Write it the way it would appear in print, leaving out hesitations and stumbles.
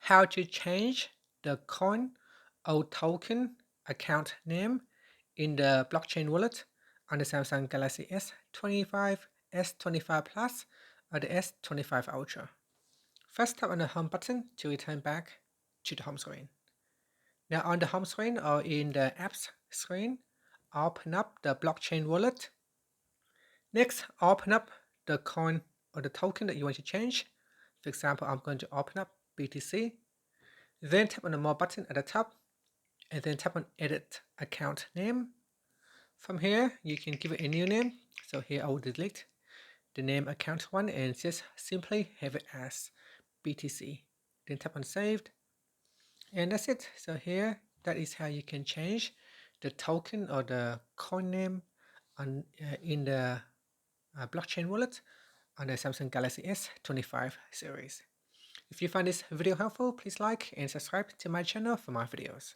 how to change the coin or token account name in the blockchain wallet on the Samsung Galaxy S25, S25 Plus, or the S25 Ultra. First, tap on the home button to return back to the home screen. Now on the home screen or in the apps screen, open up the blockchain wallet. Next, open up the coin or the token that you want to change. For example, I'm going to open up BTC. Then tap on the more button at the top and then tap on edit account name. From here, you can give it a new name. So here I will delete the name account one and just simply have it as BTC. Then tap on saved. And that's it. So here, that is how you can change the token or the coin name in the blockchain wallet on the Samsung Galaxy S25 series. If you find this video helpful, please like and subscribe to my channel for more videos.